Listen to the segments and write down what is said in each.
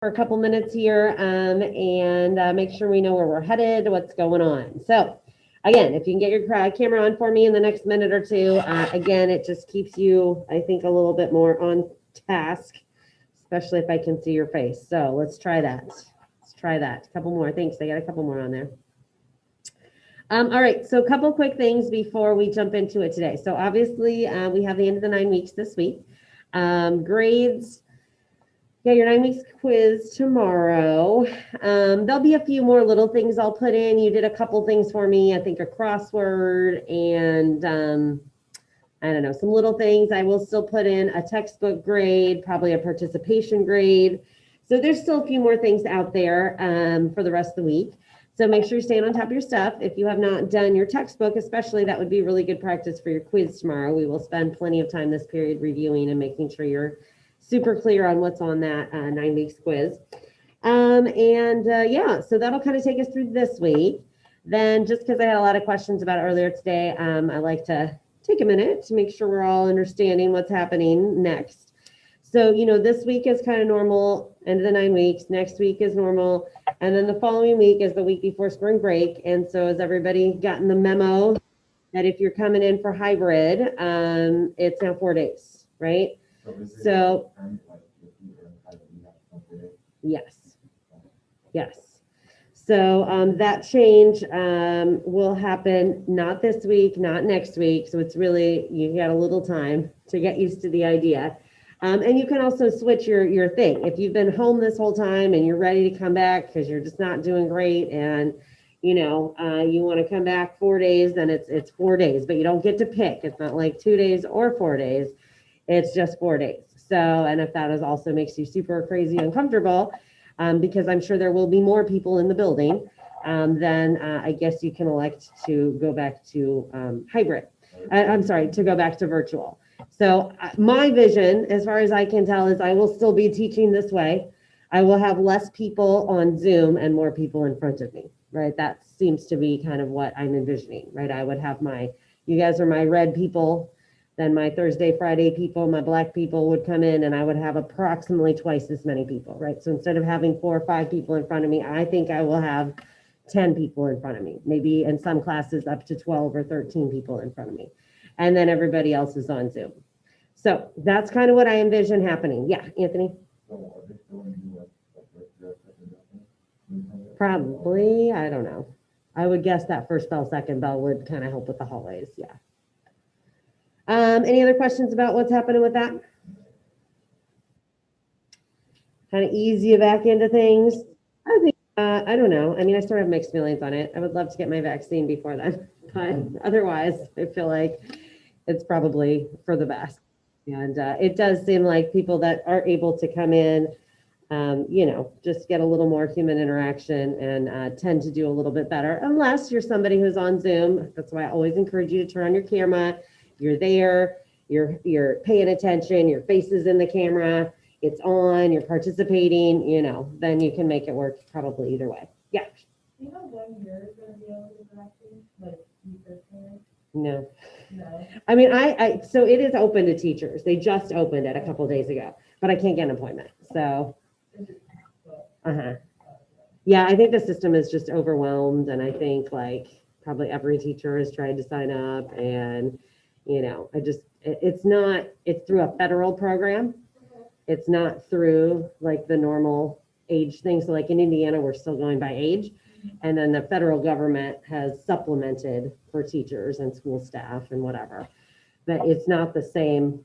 for a couple minutes here and make sure we know where we're headed, what's going on. So, again, if you can get your camera on for me in the next minute or two, again, it just keeps you, I think, a little bit more on task, especially if I can see your face. So, let's try that. Let's try that. A couple more. Thanks. I got a couple more on there. All right, so a couple quick things before we jump into it today. So obviously, we have the end of the 9 weeks this week. Grades, yeah, your 9 weeks quiz tomorrow. There'll be a few more little things I'll put in. You did a couple things for me, I think a crossword and I don't know, some little things. I will still put in a textbook grade, probably a participation grade. So there's still a few more things out there for the rest of the week. So make sure you're staying on top of your stuff. If you have not done your textbook, especially, that would be really good practice for your quiz tomorrow. We will spend plenty of time this period reviewing and making sure you're super clear on what's on that 9 weeks quiz. Yeah, so that'll kind of take us through this week. Then just because I had a lot of questions about it earlier today, I like to take a minute to make sure we're all understanding what's happening next. So, this week is kind of normal, end of the 9 weeks. Next week is normal. And then the following week is the week before spring break. And so has everybody gotten the memo that if you're coming in for hybrid, it's now 4 days, right? So yes. Yes. So that change will happen not this week, not next week. So it's really, you got a little time to get used to the idea. And you can also switch your thing. If you've been home this whole time and you're ready to come back because you're just not doing great and you want to come back 4 days, then it's 4 days, but you don't get to pick. It's not like 2 days or 4 days. It's just 4 days. So, and if that also makes you super crazy uncomfortable, because I'm sure there will be more people in the building, then I guess you can elect to go back to hybrid. I'm sorry, to go back to virtual. So my vision, as far as I can tell, is I will still be teaching this way. I will have less people on Zoom and more people in front of me, right? That seems to be kind of what I'm envisioning, right? I would have you guys are my red people, then my Thursday, Friday people, my black people would come in and I would have approximately twice as many people, right? So instead of having 4 or 5 people in front of me, I think I will have 10 people in front of me, maybe in some classes up to 12 or 13 people in front of me. And then everybody else is on Zoom. So that's kind of what I envision happening. Yeah, Anthony? Probably, I don't know. I would guess that first bell, second bell would kind of help with the hallways, yeah. Any other questions about what's happening with that? Kind of ease you back into things? I think, I don't know. I mean, I sort of have mixed feelings on it. I would love to get my vaccine before then, but otherwise, I feel like it's probably for the best. And it does seem like people that are able to come in, just get a little more human interaction and tend to do a little bit better, unless you're somebody who's on Zoom. That's why I always encourage you to turn on your camera. You're there, you're paying attention, your face is in the camera, it's on, you're participating, then you can make it work probably either way. Yeah. Do you know when you're gonna be able to get the vaccine? Like you personally? No. No. I mean, so it is open to teachers. They just opened it a couple days ago, but I can't get an appointment. So, yeah, I think the system is just overwhelmed. And I think like probably every teacher has tried to sign up and, it's through a federal program. It's not through like the normal age thing. So like in Indiana, we're still going by age. And then the federal government has supplemented for teachers and school staff and whatever. But it's not the same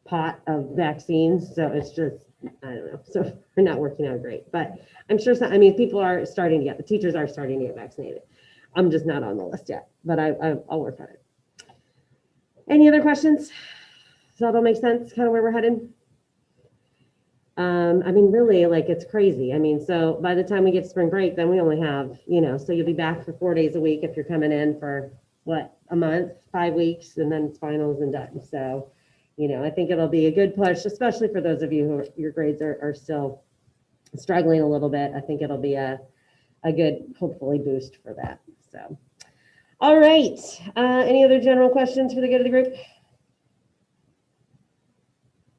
pot of vaccines. So it's just, I don't know. So we're not working out great. But I'm sure people are starting to the teachers are starting to get vaccinated. I'm just not on the list yet, but I'll work on it. Any other questions? Does that all make sense, kind of where we're headed? Really, like it's crazy. So by the time we get to spring break, then we only have, so you'll be back for 4 days a week if you're coming in for a month, 5 weeks, and then it's finals and done. So, I think it'll be a good push, especially for those of you who your grades are still struggling a little bit. I think it'll be a good, hopefully, boost for that. So, all right. Any other general questions for the good of the group?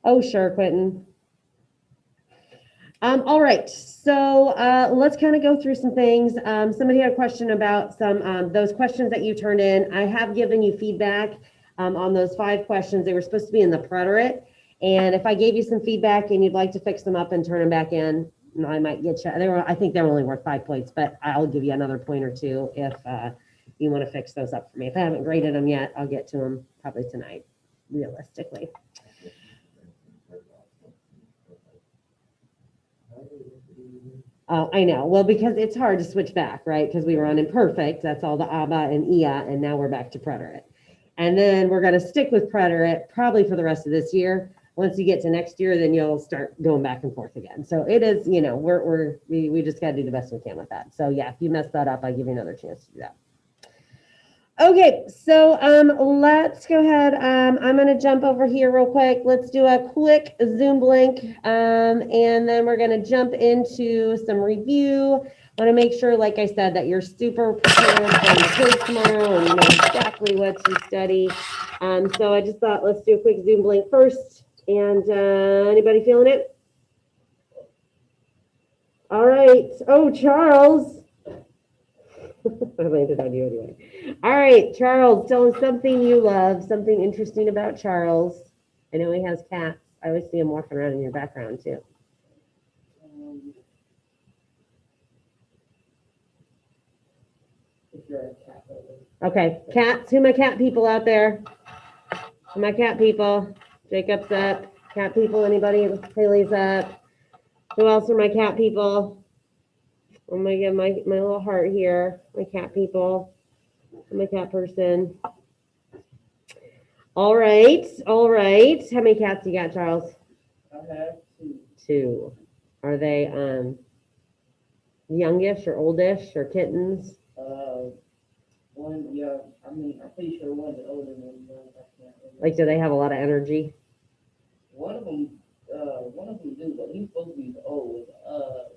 Oh, sure, Quentin. All right, so let's kind of go through some things. Somebody had a question about some those questions that you turned in. I have given you feedback on those 5 questions. They were supposed to be in the preterite, and if I gave you some feedback and you'd like to fix them up and turn them back in, I might get you. I think they're only worth 5 points, but I'll give you another point or two if you want to fix those up for me. If I haven't graded them yet, I'll get to them probably tonight, realistically. Oh, I know. Well, because it's hard to switch back, right? Because we were on imperfect. That's all the Abba and Ia, and now we're back to preterite. And then we're going to stick with preterite probably for the rest of this year. Once you get to next year, then you'll start going back and forth again. So it is, we just got to do the best we can with that. So yeah, if you mess that up, I'll give you another chance to do that. Okay, so let's go ahead. I'm going to jump over here real quick. Let's do a quick Zoom blink, and then we're going to jump into some review. I want to make sure, like I said, that you're super prepared for the quiz tomorrow and you know exactly what to study. So I just thought let's do a quick Zoom blink first. And anybody feeling it? All right. Oh, Charles. I landed on you anyway. All right, Charles, tell us something you love, something interesting about Charles. I know he has cats. I always see him walking around in your background too. Okay, cats. Who my cat people out there? Who my cat people? Jacob's up. Cat people, anybody? Haley's up. Who else are my cat people? Oh my god, my little heart here. My cat people. I'm a cat person. All right, all right. How many cats you got, Charles? I have 2. 2. Are they youngish or oldish or kittens? One, yeah, I'm pretty sure one's an older one. I can't remember. Like, do they have a lot of energy? One of them do, but he's supposed to be old.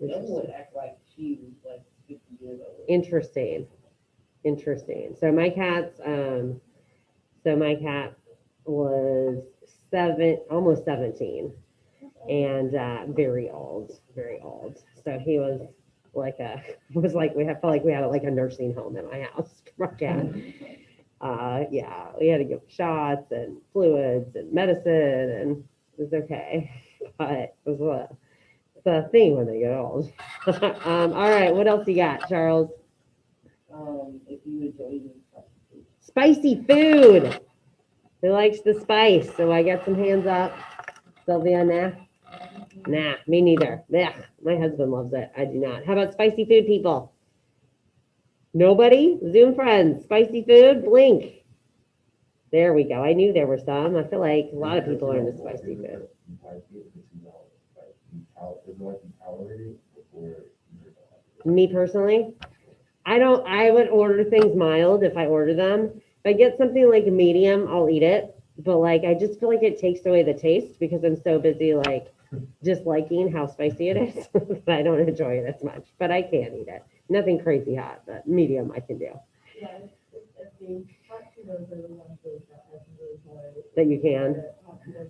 The other one act like she was like 50 years old. Interesting. So my cat was almost 17, and very old. So he was felt like we had like a nursing home in my house for a cat. Yeah, we had to give shots and fluids and medicine, and it was okay, but it was the thing when they get old. All right, what else you got, Charles? If you enjoy eating Spicy food. Who likes the spice? So I got some hands up. Sylvia, nah. Nah, me neither. Ugh, my husband loves it. I do not. How about spicy food, people? Nobody? Zoom friends. Spicy food? Blink. There we go. I knew there were some. I feel like a lot of people are into spicy food. Me personally, I would order things mild if I order them. If I get something like a medium, I'll eat it. But like, I just feel like it takes away the taste because I'm so busy like just liking how spicy it is that I don't enjoy it as much. But I can eat it. Nothing crazy hot, but medium I can do. Yeah, it's the hot Cheetos are the ones that I can really enjoy. That you can. Hot Cheetos.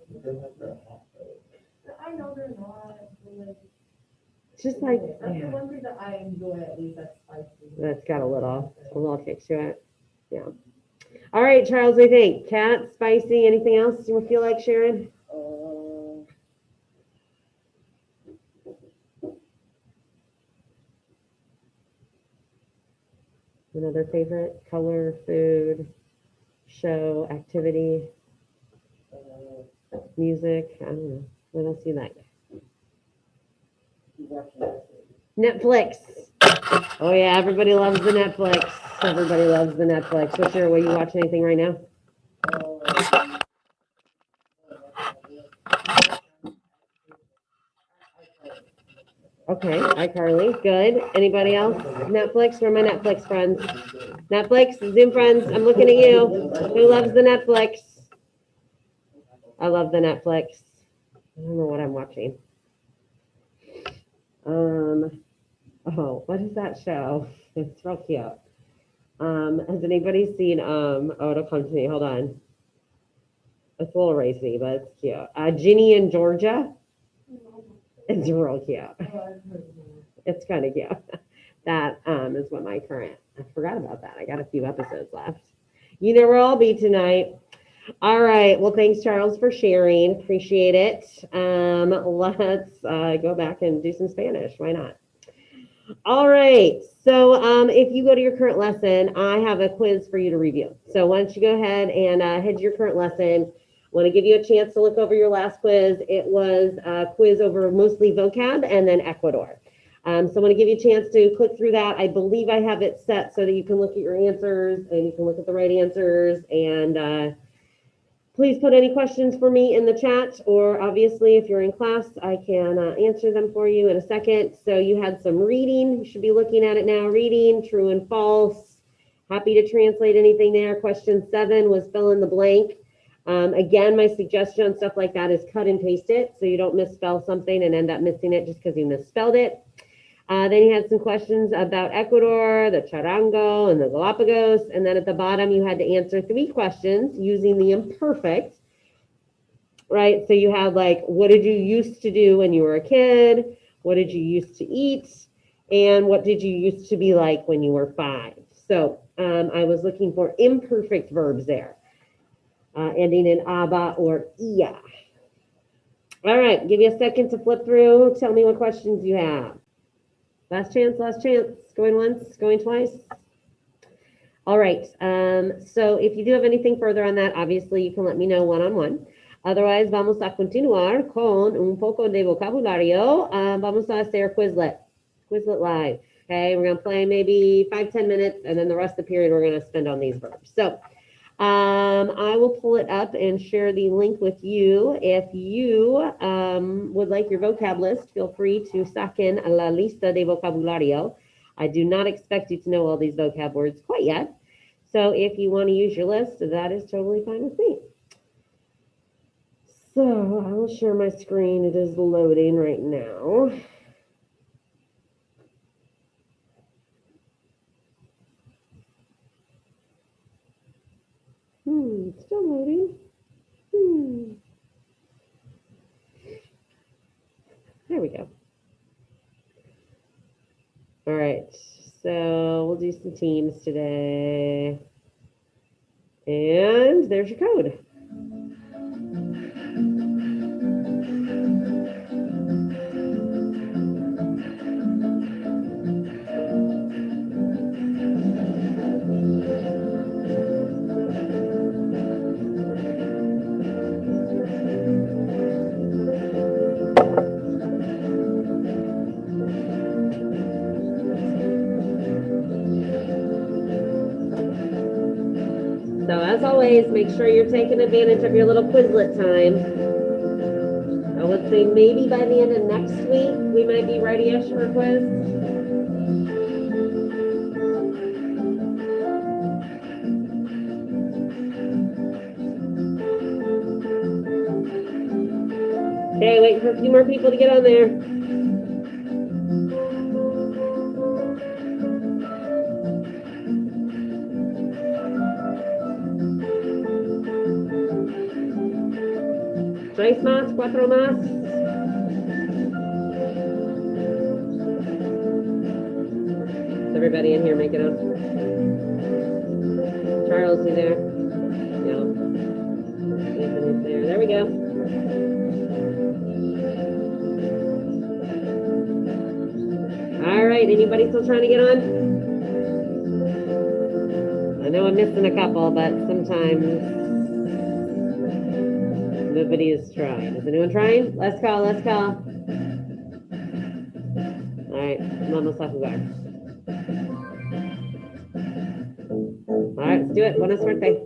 I know they're not, but like, It's just like, that's the yeah, one thing that I enjoy, at least that's spicy. that's got a little kick to it. Yeah. All right, Charles, what do you think? Cat, spicy, anything else you feel like sharing? Another favorite color, food, show, activity, music. I don't know. What else do you like? Netflix. Oh yeah, everybody loves the Netflix. Everybody loves the Netflix. Were you watching anything right now? Okay, iCarly, good. Anybody else? Netflix, where are my Netflix friends? Netflix, Zoom friends, I'm looking at you. Who loves the Netflix? I love the Netflix. I don't know what I'm watching. Oh, what is that show? It's real cute. Has anybody seen, oh, it'll come to me, hold on. It's a little racy, but it's cute. Ginny and Georgia. It's real cute. Oh, I've heard of that. It's kind of cute. That is what my current, I forgot about that. I got a few episodes left. You know where I'll be tonight. All right. Well, thanks, Charles, for sharing. Appreciate it. Let's go back and do some Spanish. Why not? All right. So if you go to your current lesson, I have a quiz for you to review. So why don't you go ahead and head to your current lesson. I want to give you a chance to look over your last quiz. It was a quiz over mostly vocab and then Ecuador. So I want to give you a chance to click through that. I believe I have it set so that you can look at your answers and you can look at the right answers. And please put any questions for me in the chat, or obviously if you're in class, I can answer them for you in a second. So you had some reading. You should be looking at it now. Reading, true and false. Happy to translate anything there. Question 7 was fill in the blank. Again, my suggestion on stuff like that is cut and paste it so you don't misspell something and end up missing it just because you misspelled it. Then you had some questions about Ecuador, the Charango, and the Galapagos. And then at the bottom, you had to answer 3 questions using the imperfect, right? So you had like, what did you used to do when you were a kid? What did you used to eat? And what did you used to be like when you were 5? So I was looking for imperfect verbs there, ending in aba or ia. All right, give you a second to flip through. Tell me what questions you have. Last chance, going once, going twice. All right, so if you do have anything further on that, obviously you can let me know one-on-one. Otherwise, vamos a continuar con un poco de vocabulario. Vamos a hacer Quizlet live. Okay, we're gonna play maybe 5-10 minutes, and then the rest of the period we're gonna spend on these verbs. So I will pull it up and share the link with you. If you would like your vocab list, feel free to saquen la lista de vocabulario. I do not expect you to know all these vocab words quite yet. So if you want to use your list, that is totally fine with me. So I will share my screen. It is loading right now. Still loading. There we go. All right, so we'll do some teams today. And there's your code. So as always, make sure you're taking advantage of your little Quizlet time. I would say maybe by the end of next week, we might be ready-ish for a quiz. Okay, waiting for a few more people to get on there. Tres más, 4 más. Is everybody in here making up? Charles, you there? No. Anthony's there. There we go. All right, anybody still trying to get on? I know I'm missing a couple, but sometimes nobody is trying. Is anyone trying? Let's go. All right, vamos a jugar. All right, let's do it. Buena suerte.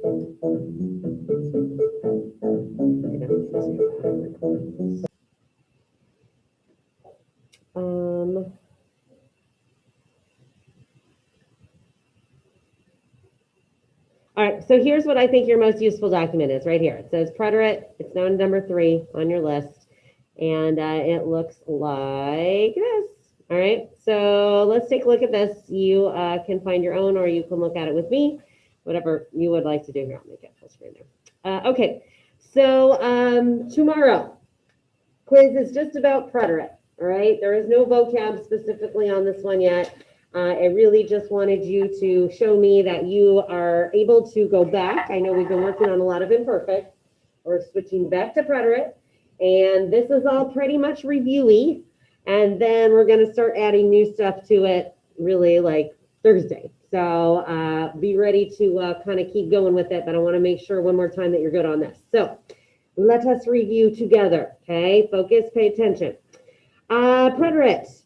All right, so here's what I think your most useful document is right here. It says preterite. It's now number 3 on your list. And it looks like this. All right, so let's take a look at this. You can find your own, or you can look at it with me, whatever you would like to do here. I'll make it full screen there. Okay, so tomorrow, quiz is just about preterite. All right, there is no vocab specifically on this one yet. I really just wanted you to show me that you are able to go back. I know we've been working on a lot of imperfect. We're switching back to preterite, and this is all pretty much reviewy. And then we're going to start adding new stuff to it really like Thursday. So be ready to kind of keep going with it, but I want to make sure one more time that you're good on this. So let us review together, okay? Focus, pay attention. Preterite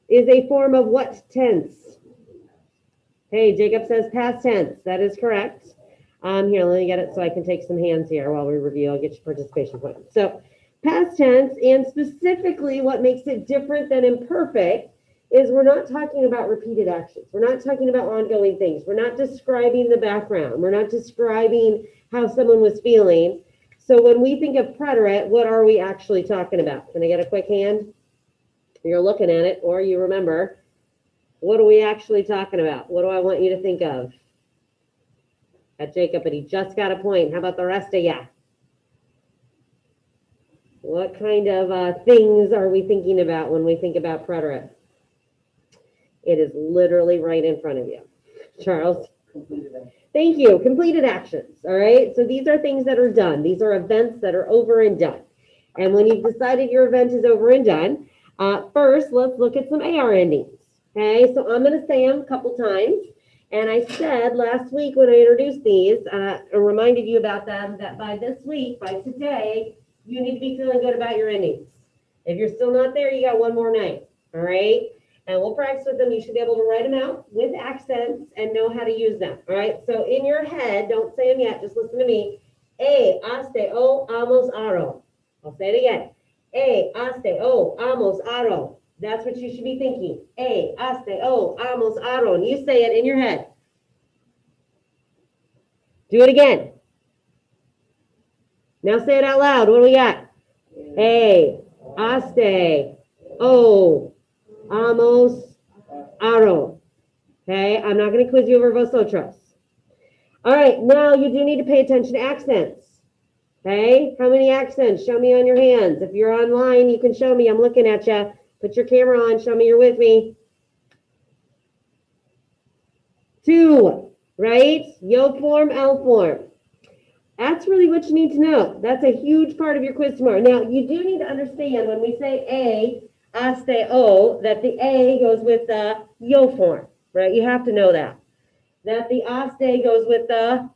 is a form of what tense? Hey, Jacob says past tense. That is correct. Here, let me get it so I can take some hands here while we review. I'll get your participation point. So past tense, and specifically what makes it different than imperfect is we're not talking about repeated actions. We're not talking about ongoing things. We're not describing the background. We're not describing how someone was feeling. So when we think of preterite, what are we actually talking about? Can I get a quick hand? You're looking at it, or you remember. What are we actually talking about? What do I want you to think of? At Jacob, but he just got a point. How about the rest of ya? What kind of things are we thinking about when we think about preterite? It is literally right in front of you. Charles? Completed action. Thank you. Completed actions. All right. So these are things that are done. These are events that are over and done. And when you've decided your event is over and done, first, let's look at some AR endings. Okay. So I'm going to say them a couple times. And I said last week when I introduced these, I reminded you about them, that by this week, by today, you need to be feeling good about your endings. If you're still not there, you got one more night. All right. And we'll practice with them. You should be able to write them out with accents and know how to use them. All right. So in your head, don't say them yet. Just listen to me. Aste, o, amos, aro. I'll say it again. Aste, o, amos, aro. That's what you should be thinking. Aste, o, amos, aro. And you say it in your head. Do it again. Now say it out loud. What do we got? Aste, o, amos, aro. Okay, I'm not going to quiz you over vosotros. All right, now you do need to pay attention to accents. Okay, how many accents? Show me on your hands. If you're online, you can show me. I'm looking at you. Put your camera on. Show me you're with me. 2, right? Yo form, L form. That's really what you need to know. That's a huge part of your quiz tomorrow. Now, you do need to understand when we say aste, o, that the A goes with the yo form, right? You have to know that. That the aste goes with the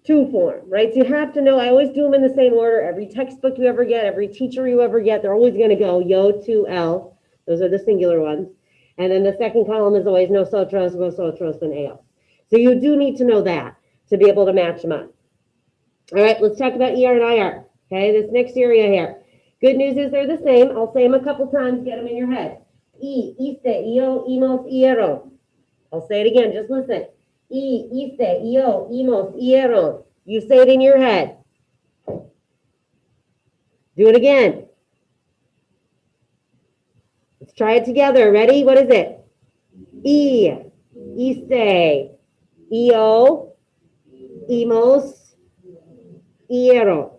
to form, right? So you have to know, I always do them in the same order. Every textbook you ever get, every teacher you ever get, they're always going to go yo to L. Those are the singular ones. And then the second column is always nosotros, vosotros, and ellos. So you do need to know that to be able to match them up. All right, let's talk about ER and IR. Okay, this next area here. Good news is they're the same. I'll say them a couple times, get them in your head. Iste, io, imos, iero. I'll say it again, just listen. Iste, io, imos, iero. You say it in your head. Do it again. Let's try it together. Ready? What is it? Iste, io, imos, iero.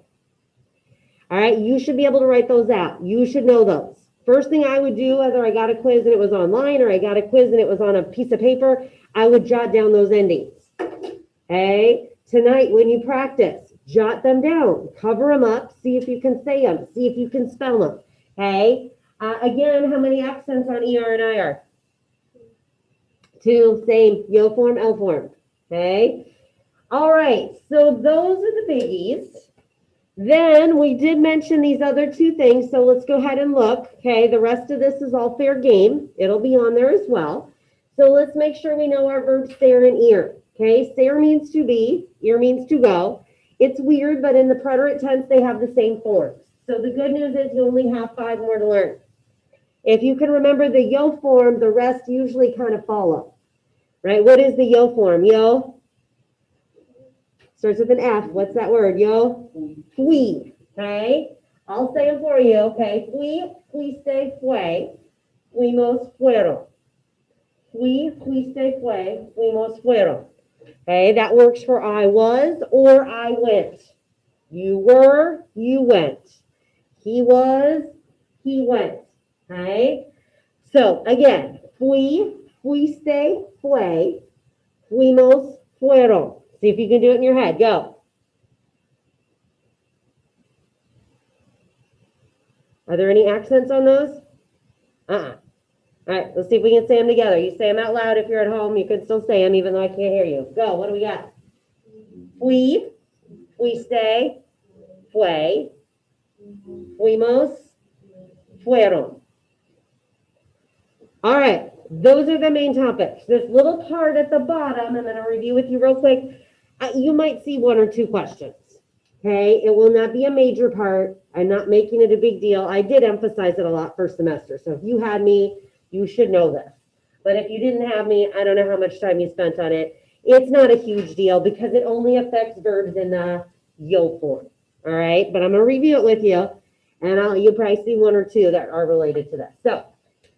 All right, you should be able to write those out. You should know those. First thing I would do, whether I got a quiz and it was online or I got a quiz and it was on a piece of paper, I would jot down those endings. Okay, tonight when you practice, jot them down, cover them up, see if you can say them, see if you can spell them. Okay, again, how many accents on ER and IR? 2, same, yo form, L form. Okay, all right, so those are the biggies. Then we did mention these other 2 things, so let's go ahead and look. Okay, the rest of this is all fair game. It'll be on there as well. So let's make sure we know our verbs stare and ear. Okay, stare means to be, ear means to go. It's weird, but in the preterite tense, they have the same forms. So the good news is you only have 5 more to learn. If you can remember the yo form, the rest usually kind of follow. Right, what is the yo form? Yo? Starts with an F. What's that word? Yo? Fui. Okay? I'll say them for you. Okay? Fui, fuiste, fue. Fuimos, fueron. Fui, fuiste, fue. Fuimos, fueron. Okay? That works for I was or I went. You were, you went. He was, he went. Okay? So again, fuiste, fue, fuimos, fueron. See if you can do it in your head. Go. Are there any accents on those? Uh-uh. All right, let's see if we can say them together. You say them out loud if you're at home. You can still say them even though I can't hear you. Go. What do we got? Fui, fuiste, fue, fuimos, fueron. All right, those are the main topics. This little part at the bottom, I'm going to review with you real quick. You might see one or two questions. Okay, it will not be a major part. I'm not making it a big deal. I did emphasize it a lot first semester. So if you had me, you should know this. But if you didn't have me, I don't know how much time you spent on it. It's not a huge deal because it only affects verbs in the yo form. All right, but I'm going to review it with you, and you'll probably see one or two that are related to this. So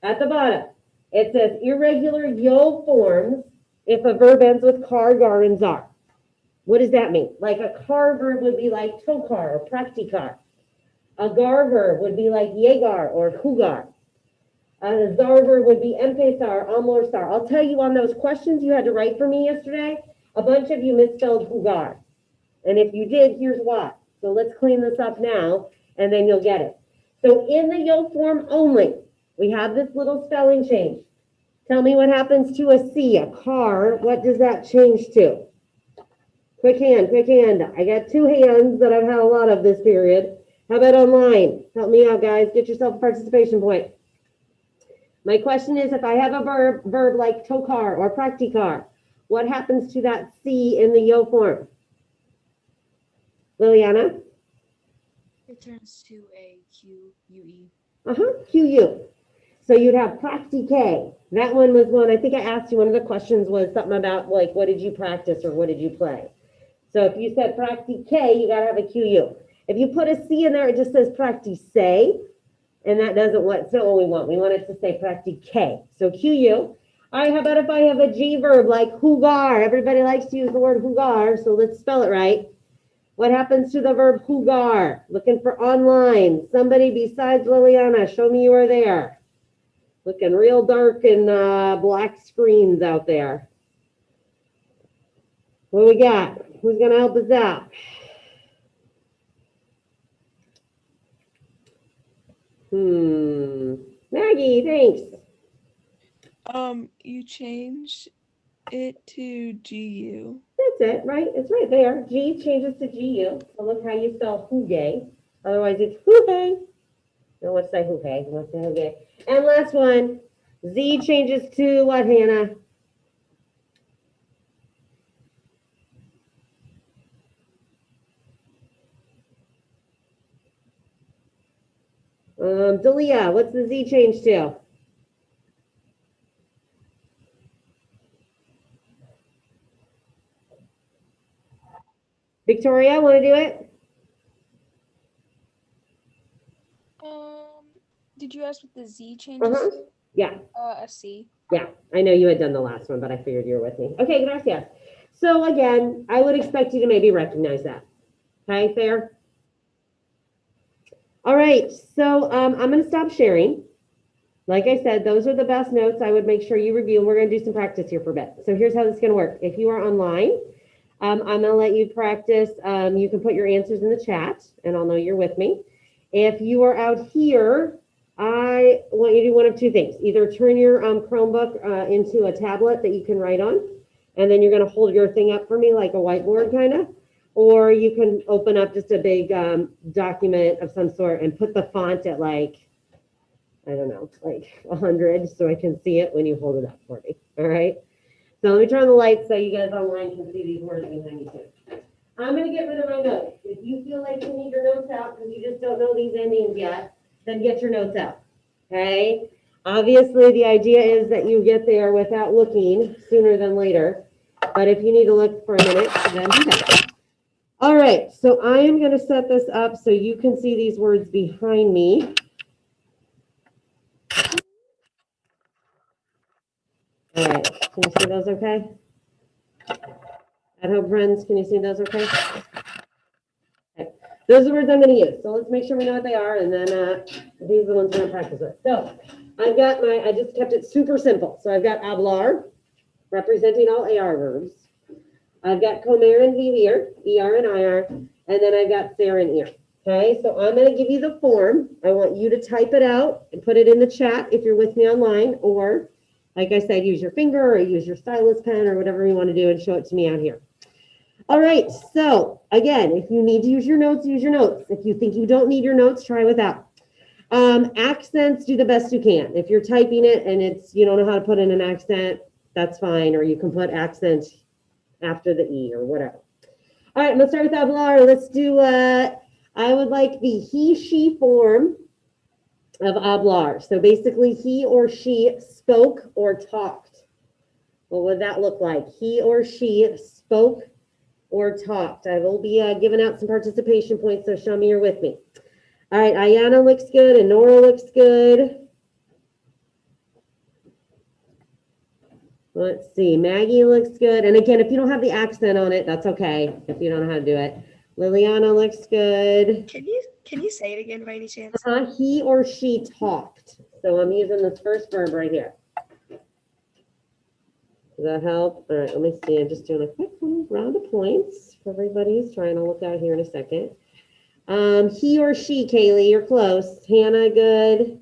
at the bottom, it says irregular yo forms if a verb ends with car, gar, and zar. What does that mean? Like a car verb would be like tokar or praktikar. A gar verb would be like yegar or hugar. A zar verb would be empezar, almorzar. I'll tell you on those questions you had to write for me yesterday, a bunch of you misspelled hugar. And if you did, here's why. So let's clean this up now, and then you'll get it. So in the yo form only, we have this little spelling change. Tell me what happens to a C, a car. What does that change to? Quick hand, quick hand. I got two hands that I've had a lot of this period. How about online? Help me out, guys. Get yourself a participation point. My question is, if I have a verb like tokar or praktikar, what happens to that C in the yo form? Liliana? It turns to a Q-U-E. QU. So you'd have praktike. That one was one, I think I asked you, one of the questions was something about like, what did you practice or what did you play? So if you said praktike, you gotta have a QU. If you put a C in there, it just says practice, and that doesn't what we want. We want it to say praktike. So QU. All right, how about if I have a G verb like hugar? Everybody likes to use the word hugar, so let's spell it right. What happens to the verb hugar? Looking for online. Somebody besides Liliana, show me you are there. Looking real dark and black screens out there. What do we got? Who's going to help us out? Maggie, thanks. You change it to GU. That's it, right? It's right there. G changes to GU. So look how you spell hugay. Otherwise, it's hugay. No, let's say hugay. Let's say hugay. And last one, Z changes to what, Hannah? Dalia, what's the Z change to? Victoria, want to do it? Did you ask what the Z changes? Yeah. A C. Yeah, I know you had done the last one, but I figured you were with me. Okay, gracias. So again, I would expect you to maybe recognize that. Okay, fair? All right, so I'm going to stop sharing. Like I said, those are the best notes I would make sure you review, and we're going to do some practice here for a bit. So here's how this is going to work. If you are online, I'm going to let you practice. You can put your answers in the chat, and I'll know you're with me. If you are out here, I want you to do one of two things. Either turn your Chromebook into a tablet that you can write on, and then you're going to hold your thing up for me like a whiteboard kind of, or you can open up just a big document of some sort and put the font at like, I don't know, like 100 so I can see it when you hold it up for me. All right. So let me turn the lights so you guys online can see these words behind you too. I'm going to get rid of my notes. If you feel like you need your notes out because you just don't know these endings yet, then get your notes out. Okay. Obviously, the idea is that you get there without looking sooner than later. But if you need to look for a minute, then do that. All right. So I am going to set this up so you can see these words behind me. All right, can you see those okay? At home, friends, can you see those okay? Okay. Those are the words I'm gonna use. So let's make sure we know what they are, and then, these are the ones we're gonna practice with. So I've got I just kept it super simple. So I've got hablar, representing all AR verbs. I've got comer and vivir, ER and IR, and then I've got ser and ER. Okay, so I'm gonna give you the form. I want you to type it out and put it in the chat if you're with me online, or like I said, use your finger or use your stylus pen or whatever you want to do and show it to me out here. All right, so again, if you need to use your notes, use your notes. If you think you don't need your notes, try without. Accents, do the best you can. If you're typing it and you don't know how to put in an accent, that's fine, or you can put accent after the E or whatever. All right, I'm gonna start with hablar. Let's do, I would like the he, she form of hablar. So basically he or she spoke or talked. What would that look like? He or she spoke or talked. I will be giving out some participation points, so show me you're with me. All right, Ayana looks good and Nora looks good. Let's see, Maggie looks good. And again, if you don't have the accent on it, that's okay, if you don't know how to do it. Liliana looks good. Can you say it again by any chance? He or she talked. So I'm using this first verb right here. Does that help? All right, let me see. I'm just doing a quick round of points for everybody who's trying to look out here in a second. He or she, Kaylee, you're close. Hannah, good.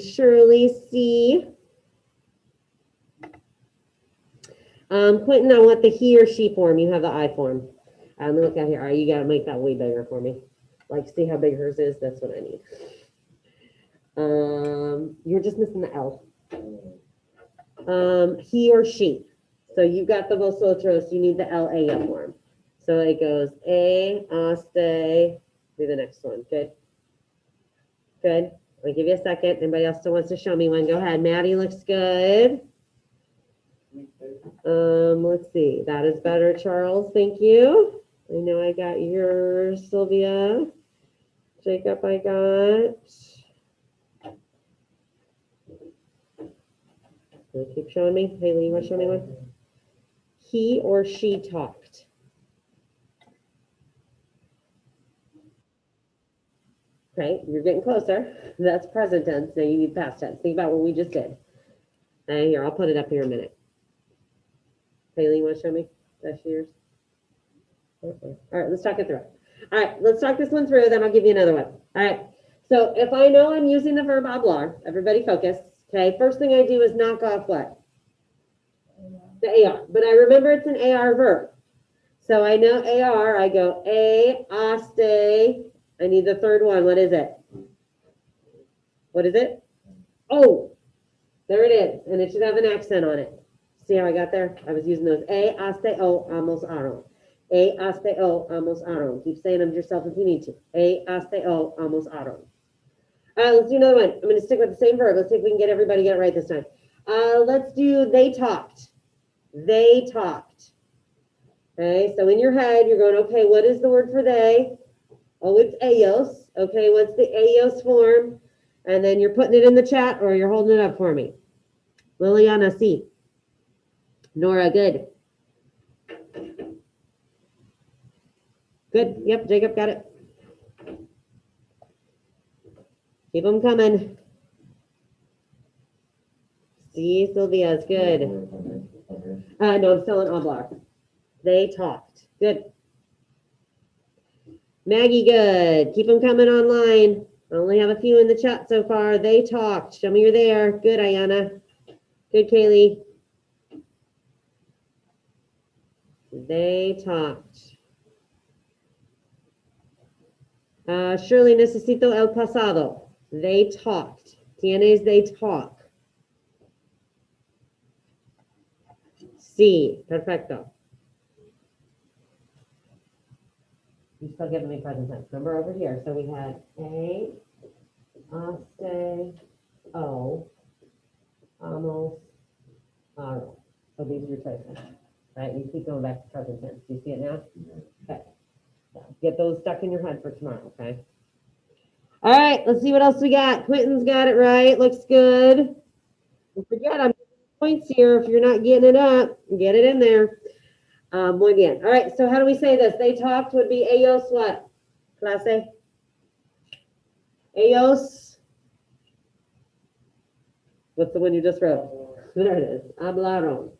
Shirley, C. Quentin, I want the he or she form. You have the I form. Let me look out here. All right, you got to make that way bigger for me. Like, see how big hers is? That's what I need. You're just missing the L. He or she. So you've got the vosotros. You need the LA form. So it goes aste. Do the next one. Good. Good. I'll give you a second. Anybody else still wants to show me one? Go ahead. Maddie looks good. Let's see. That is better, Charles. Thank you. I know I got yours, Sylvia. Jacob, I got. Keep showing me. Haley, you want to show me one? He or she talked. Okay, you're getting closer. That's present tense. Now you need past tense. Think about what we just did. Here, I'll put it up here in a minute. Haley, you want to show me? That's yours. Okay. All right, let's talk it through. All right, let's talk this one through, then I'll give you another one. All right, so if I know I'm using the verb hablar, everybody focus. Okay, first thing I do is knock off what? The AR, but I remember it's an AR verb. So I know AR, I go aste. I need the third one. What is it? What is it? Oh, there it is. And it should have an accent on it. See how I got there? I was using those. Asteo amos aron. Asteo amos aron. Keep saying them to yourself if you need to. Asteo amos aron. All right, let's do another one. I'm going to stick with the same verb. Let's see if we can get everybody to get it right this time. Let's do they talked. They talked. Okay, so in your head, you're going, okay, what is the word for they? Oh, it's ellos. Okay, what's the ellos form? And then you're putting it in the chat or you're holding it up for me. Liliana, C. Nora, good. Good. Yep, Jacob got it. Keep them coming. See, Sylvia's good. No, I'm still in hablar. They talked. Good. Maggie, good. Keep them coming online. I only have a few in the chat so far. They talked. Show me you're there. Good, Ayana. Good, Kaylee. They talked. Shirley, necesito el pasado. They talked. Tienes, they talk. Sí, perfecto. You're still giving me present tense. Remember over here. So we had a, aste, o, amos, aro. So these are your choices, right? You keep going back to present tense. Do you see it now? Okay. So get those stuck in your head for tomorrow, okay? All right, let's see what else we got. Quentin's got it right. Looks good. Don't forget, I'm giving points here. If you're not getting it up, get it in there. Muy bien. All right, so how do we say this? They talked would be ellos what? Clase? Ellos. What's the one you just wrote? There it is. Hablaron.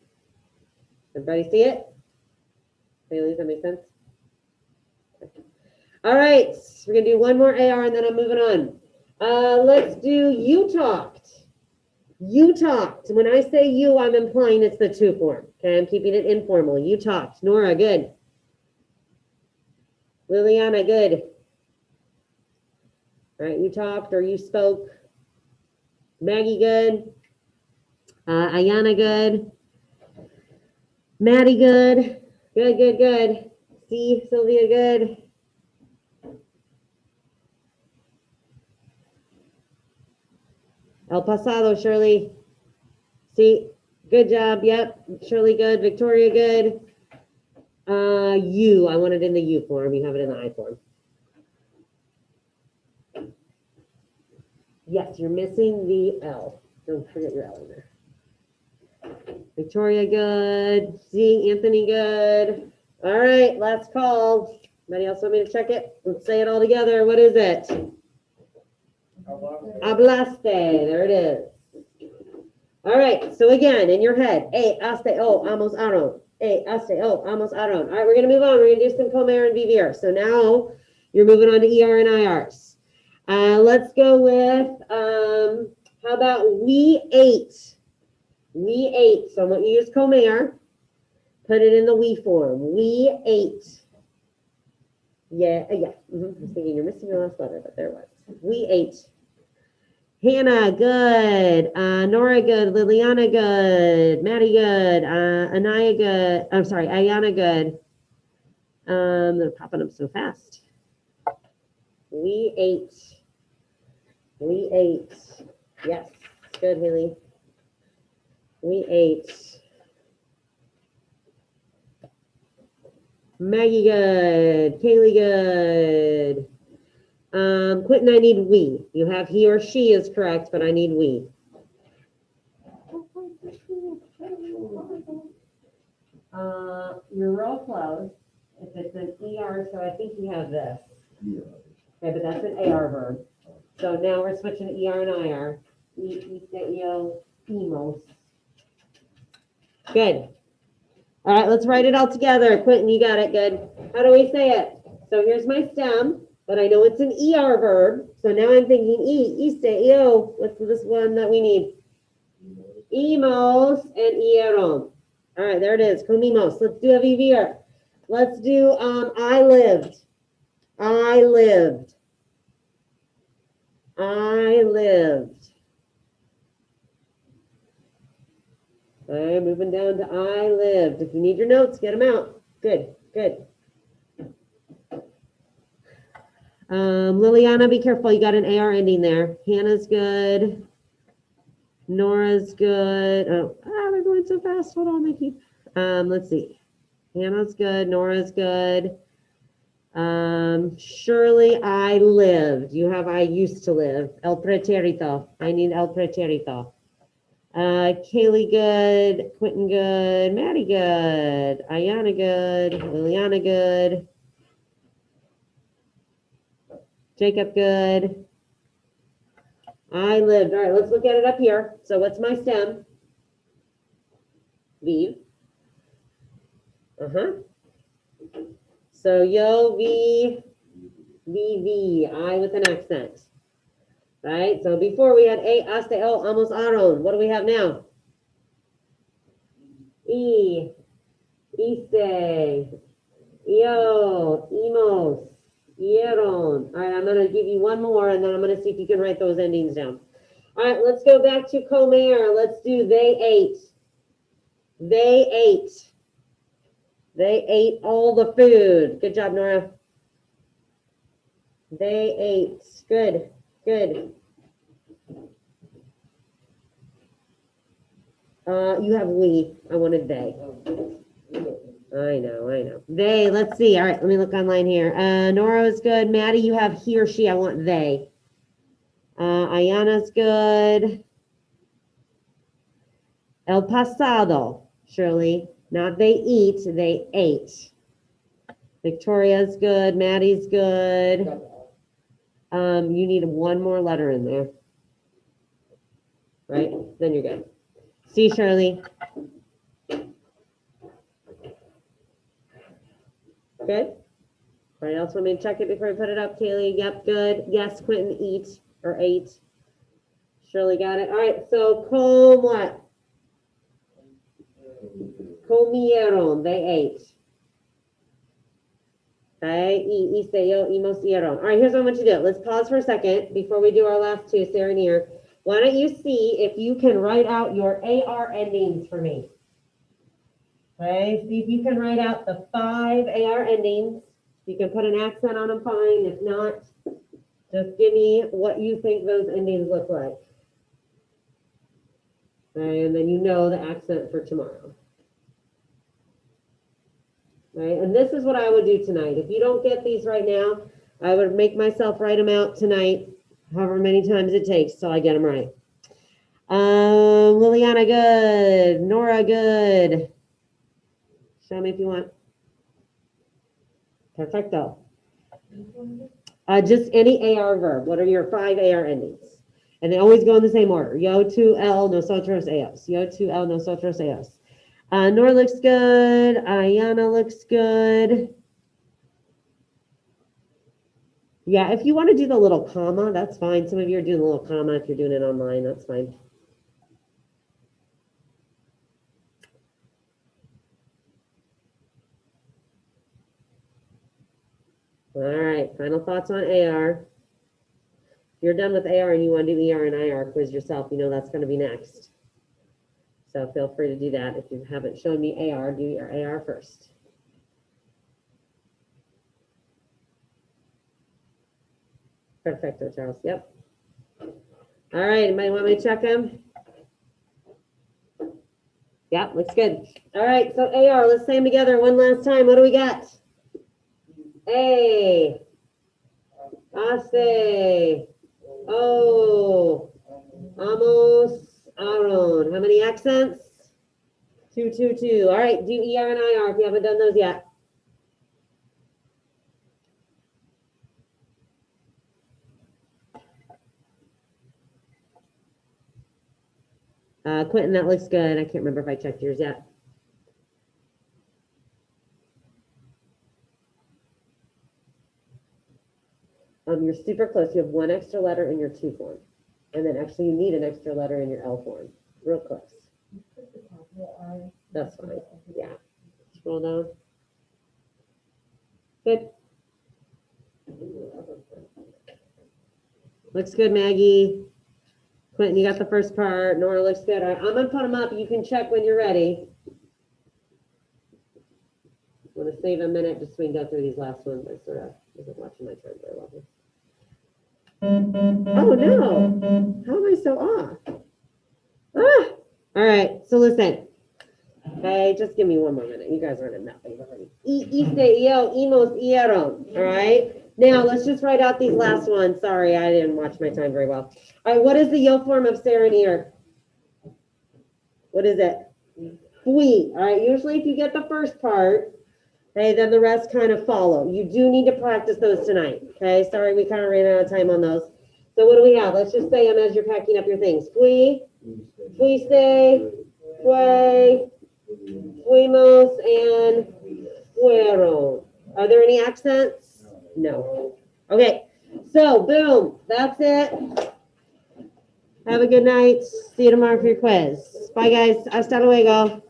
Everybody see it? Bailey, does that make sense? All right, we're gonna do one more AR and then I'm moving on. Let's do you talked. You talked. When I say you, I'm implying it's the to form. Okay, I'm keeping it informal. You talked. Nora, good. Liliana, good. All right, you talked or you spoke. Maggie, good. Ayana, good. Maddie, good. Good, good, good. See, Sylvia, good. El pasado, Shirley. See, good job. Yep, Shirley, good. Victoria, good. You, I want it in the U form. You have it in the I form. Yes, you're missing the L. Don't forget your L in there. Victoria, good. See, Anthony, good. All right, last call. Anybody else want me to check it? Let's say it all together. What is it? Hablaste. There it is. All right, so again, in your head, haste, amos, aron. Haste, amos, aron. All right, we're going to move on. We're going to do some comer and vivir. So now you're moving on to ER and IRs. Let's go with, how about we ate? We ate. So I'm going to use comer. Put it in the we form. We ate. Yeah, yeah. I was thinking you're missing your last letter, but there it was. We ate. Hannah, good. Nora, good. Liliana, good. Maddie, good. Anaya, good. I'm sorry, Ayana, good. They're popping up so fast. We ate. We ate. Yes. Good, Haley. We ate. Maggie, good. Kaylee, good. Quentin, I need we. You have he or she is correct, but I need we. You're real close. If it's an ER, so I think you have this. Okay, but that's an AR verb. So now we're switching to ER and IR. Emos. Good. All right, let's write it all together. Quentin, you got it. Good. How do we say it? So here's my stem. But I know it's an ER verb, so now I'm thinking iste, eo. What's this one that we need? Emos and ieron. All right, there it is. Comimos. Let's do a vivir. Let's do I lived. I lived. I lived. All right, moving down to I lived. If you need your notes, get them out. Good, good. Liliana, be careful. You got an AR ending there. Hannah's good. Nora's good. Oh, they're going so fast. Hold on, Mickey. Let's see. Hannah's good. Nora's good. Shirley, I lived. You have I used to live. El pretérito. I need el pretérito. Kaylee good. Quentin good. Maddie good. Ayana good. Liliana good. Jacob, good. I lived. All right, let's look at it up here. So what's my stem? Vive. So yo, vi, I with an accent. Right? So before we had haste, amos, aron. What do we have now? Iste, yo, emos. Ieron. All right, I'm going to give you one more, and then I'm going to see if you can write those endings down. All right, let's go back to comer. Let's do they ate. They ate. They ate all the food. Good job, Nora. They ate. Good, good. You have we. I wanted they. I know. They, let's see. All right, let me look online here. Nora is good. Maddie, you have he or she. I want they. Ayana's good. El pasado, Shirley. Not they eat, they ate. Victoria's good, Maddie's good. Got the O. You need one more letter in there. Right? Then you're good. See, Shirley? Good? Anybody else want me to check it before I put it up? Kaylee, yep, good. Yes, Quentin, eat or ate. Shirley got it. All right, so comb what? Comieron, they ate. Okay, imos. All right, here's what I want you to do. Let's pause for a second before we do our last two, Sarah and Ear. Why don't you see if you can write out your AR endings for me? Okay, see if you can write out the 5 AR endings. You can put an accent on them, fine. If not, just give me what you think those endings look like. Okay, and then you know the accent for tomorrow. Right, and this is what I would do tonight. If you don't get these right now, I would make myself write them out tonight, however many times it takes, so I get them right. Liliana, good. Nora, good. Show me if you want. Perfecto. Just any AR verb. What are your 5 AR endings? And they always go in the same order. Yo tu, él, nosotros, ellos. Yo tu, él, nosotros, ellos. Nora looks good. Ayana looks good. Yeah, if you want to do the little comma, that's fine. Some of you are doing the little comma. If you're doing it online, that's fine. All right, final thoughts on AR. If you're done with AR and you want to do ER and IR, quiz yourself. You know that's going to be next. So feel free to do that. If you haven't shown me AR, do your AR first. Perfecto, Charles. Yep. All right, anybody want me to check them? Yep, looks good. All right, so AR, let's say them together one last time. What do we got? A, Ase, O, Amos, Aaron. How many accents? 2, 2, 2. All right, do ER and IR if you haven't done those yet. Quentin, that looks good. I can't remember if I checked yours yet. You're super close. You have one extra letter in your 2 form. And then actually you need an extra letter in your L form. Real close. That's fine. Yeah. Scroll down. Good. Looks good, Maggie. Quentin, you got the first part. Nora looks good. All right, I'm going to put them up. You can check when you're ready. I'm going to save a minute just so we can go through these last ones. I sort of wasn't watching my turn very well. Oh, no. How am I so off? Ah! All right, so listen. Okay, just give me one more minute. You guys aren't in that thing already. All right. Now let's just write out these last ones. Sorry, I didn't watch my time very well. All right, what is the yo form of Sarah and Ear? What is it? Fui. All right, usually if you get the first part, okay, then the rest kind of follow. You do need to practice those tonight. Okay, sorry, we kind of ran out of time on those. So what do we have? Let's just say them as you're packing up your things. Fui, fuiste, fue, fuimos, and fueron. Are there any accents? No. Okay, so boom, that's it. Have a good night. See you tomorrow for your quiz. Bye, guys. Hasta luego.